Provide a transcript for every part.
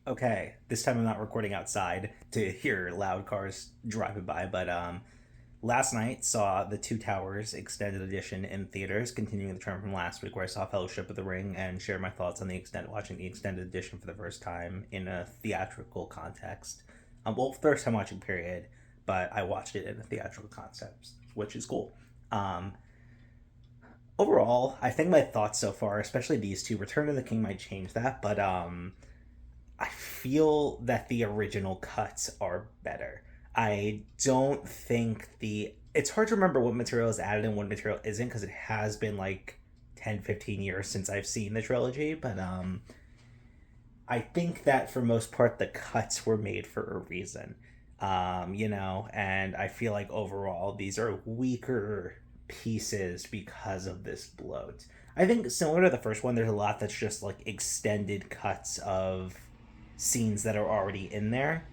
Okay, this time I'm not recording outside to hear loud cars driving by, but last night saw the Two Towers extended edition in theaters, continuing the trend from last week where I saw Fellowship of the Ring and shared my thoughts on watching the extended edition for the first time in a theatrical context. Well, first time watching period, but I watched it in a theatrical context, which is cool. Um, Overall, I think my thoughts so far, especially these two, Return of the King might change that, but I feel that the original cuts are better. I don't think the it's hard to remember what material is added and what material isn't because it has been like 10, 15 years since I've seen the trilogy, but I think that for most part the cuts were made for a reason. And I feel like overall these are weaker pieces because of this bloat. I think similar to the first one, there's a lot that's just like extended cuts of scenes that are already in there,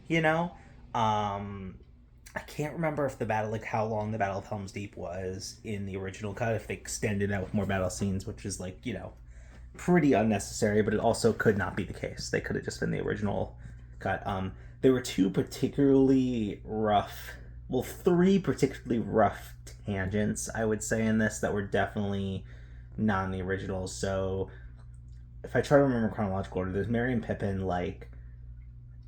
I can't remember if the battle, like how long the Battle of Helm's Deep was in the original cut, if they extended out with more battle scenes, which is like, pretty unnecessary, but it also could not be the case. They could have just been the original cut. There were two particularly rough, well, three particularly rough tangents, I would say, in this that were definitely not in the original. So if I try to remember chronological order, there's Merry and Pippin like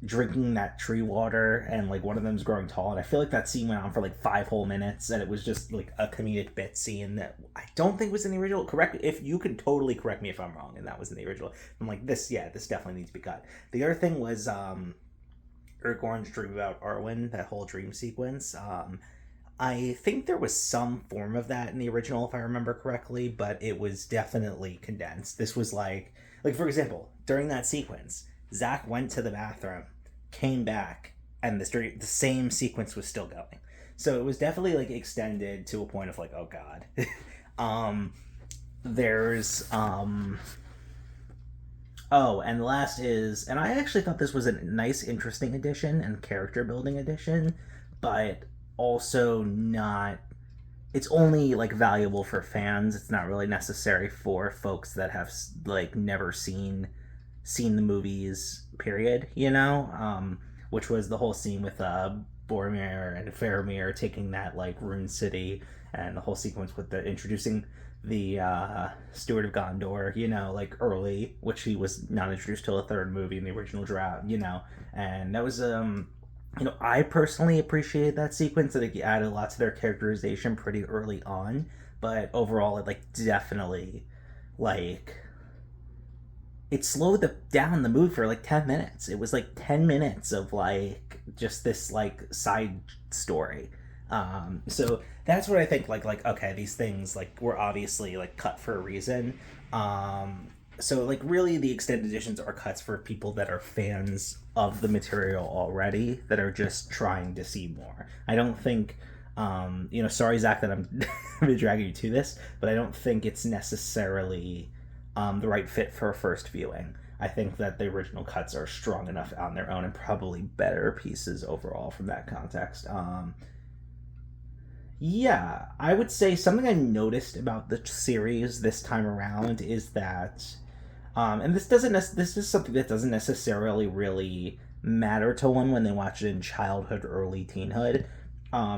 drinking that tree water and like one of them's growing tall, and I feel like that scene went on for like 5 whole minutes and it was just like a comedic bit scene that I don't think was in the original. Correct, if you can totally correct me if I'm wrong and that was in the original. I'm like, this definitely needs to be cut. The other thing was Aragorn's dream about Arwen, that whole dream sequence. I think there was some form of that in the original, if I remember correctly, but it was definitely condensed. This was like for example, during that sequence, Zach went to the bathroom, came back, and the same sequence was still going. So it was definitely like extended to a point of like, oh god. um, there's Oh, and the last is, and I actually thought this was a nice, interesting addition and character building addition, but also not. It's only like valuable for fans. It's not really necessary for folks that have like never seen the movies. Period. Which was the whole scene with Boromir and Faramir taking that like rune city, and the whole sequence with the introducing the Steward of Gondor, like early, which he was not introduced till the third movie in the original draft, and that was I personally appreciated that sequence that it added a lot to their characterization pretty early on, but overall it like definitely like it slowed down the movie for like 10 minutes. It was like 10 minutes of like just this like side story. So that's what I think, like okay, these things like were obviously like cut for a reason. So like really the extended editions are cuts for people that are fans of the material already that are just trying to see more. I don't think sorry Zach that I'm dragging you to this, but I don't think it's necessarily the right fit for a first viewing. I think that the original cuts are strong enough on their own and probably better pieces overall from that context. Yeah, I would say something I noticed about the series this time around is that, and this is something that doesn't necessarily really matter to one when they watch it in childhood, early teenhood.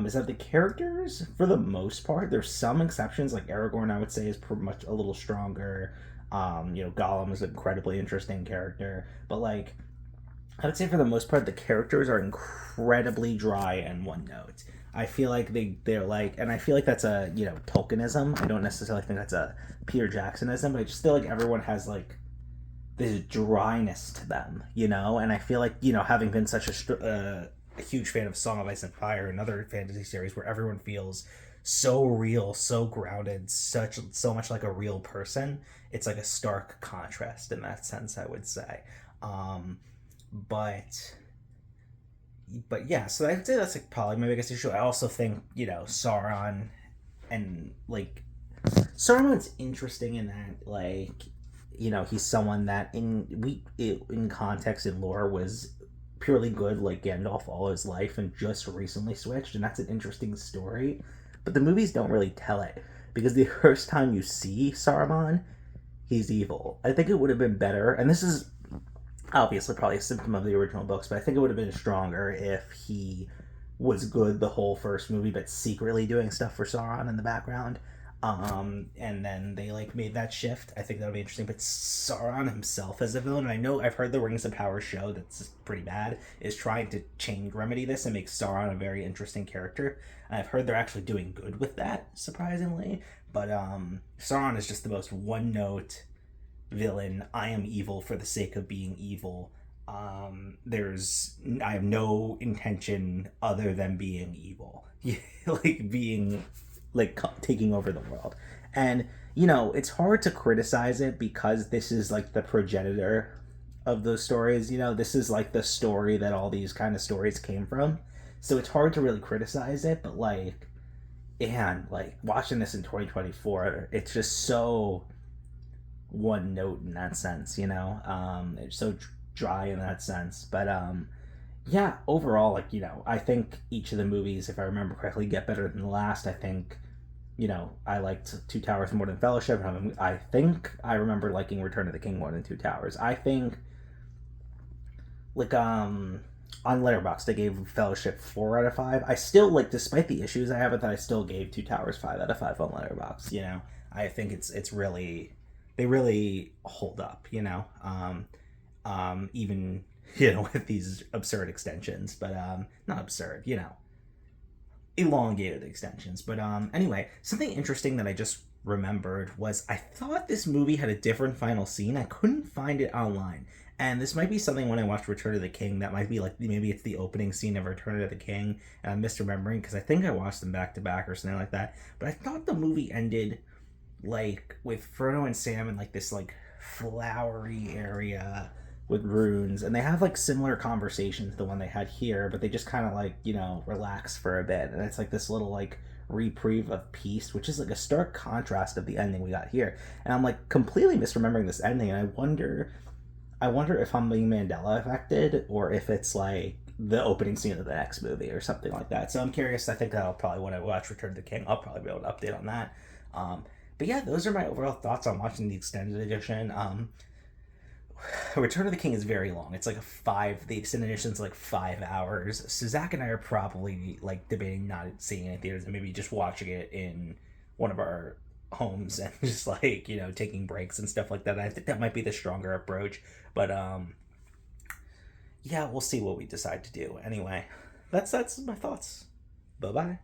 Is that the characters, for the most part, there's some exceptions. Like Aragorn, I would say is pretty much a little stronger. Gollum is an incredibly interesting character, but like I would say for the most part, the characters are incredibly dry and one note. I feel like they're like, and I feel like that's a Tolkienism. I don't necessarily think that's a Peter Jacksonism, but I just feel like everyone has like this dryness to them, And I feel like having been such a huge fan of Song of Ice and Fire, another fantasy series where everyone feels so real, so grounded, so much like a real person. It's like a stark contrast in that sense, I would say. Um, but yeah, so I'd say that's like probably my biggest issue. I also think Sauron and like Saruman's interesting in that like he's someone that in context in lore was purely good like Gandalf all his life and just recently switched, and that's an interesting story. But the movies don't really tell it because the first time you see Saruman, he's evil. I think it would have been better, and this is obviously probably a symptom of the original books, but I think it would have been stronger if he was good the whole first movie, but secretly doing stuff for Sauron in the background. And then they like made that shift. I think that would be interesting. But Sauron himself as a villain, and I know I've heard the Rings of Power show that's pretty bad, is trying to remedy this and make Sauron a very interesting character. And I've heard they're actually doing good with that, surprisingly. But Sauron is just the most one note villain. I am evil for the sake of being evil. I have no intention other than being evil, like being like taking over the world. And it's hard to criticize it because this is like the progenitor of those stories. This is like the story that all these kind of stories came from. So it's hard to really criticize it, but like, and like watching this in 2024, it's just so one note in that sense, it's so dry in that sense. But yeah, overall, like, I think each of the movies, if I remember correctly, get better than the last. I think, I liked Two Towers more than Fellowship. I think I remember liking Return of the King more than Two Towers. I think, like, on Letterboxd, I gave Fellowship 4 out of 5. I still, like, despite the issues I have with it, I still gave Two Towers 5 out of 5 on Letterboxd. I think it's really, they really hold up. Even with these absurd extensions, but not absurd, elongated extensions. But anyway, something interesting that I just remembered was I thought this movie had a different final scene. I couldn't find it online. And this might be something when I watched Return of the King that might be like maybe it's the opening scene of Return of the King and I'm misremembering because I think I watched them back to back or something like that. But I thought the movie ended like with Frodo and Sam in like this like flowery area with runes, and they have like similar conversations to the one they had here, but they just kind of like relax for a bit, and it's like this little like reprieve of peace, which is like a stark contrast of the ending we got here. And I'm like completely misremembering this ending, and I wonder if I'm being Mandela affected or if it's like the opening scene of the next movie or something like that. So I'm curious. I think that'll probably, when I watch Return of the King, I'll probably be able to update on that. But yeah, those are my overall thoughts on watching the extended edition. Return of the King is very long. It's like the extended edition's like 5 hours. So Zach and I are probably like debating not seeing it in theaters and maybe just watching it in one of our homes and just like, taking breaks and stuff like that. I think that might be the stronger approach. But yeah, we'll see what we decide to do. Anyway, that's my thoughts. Bye bye.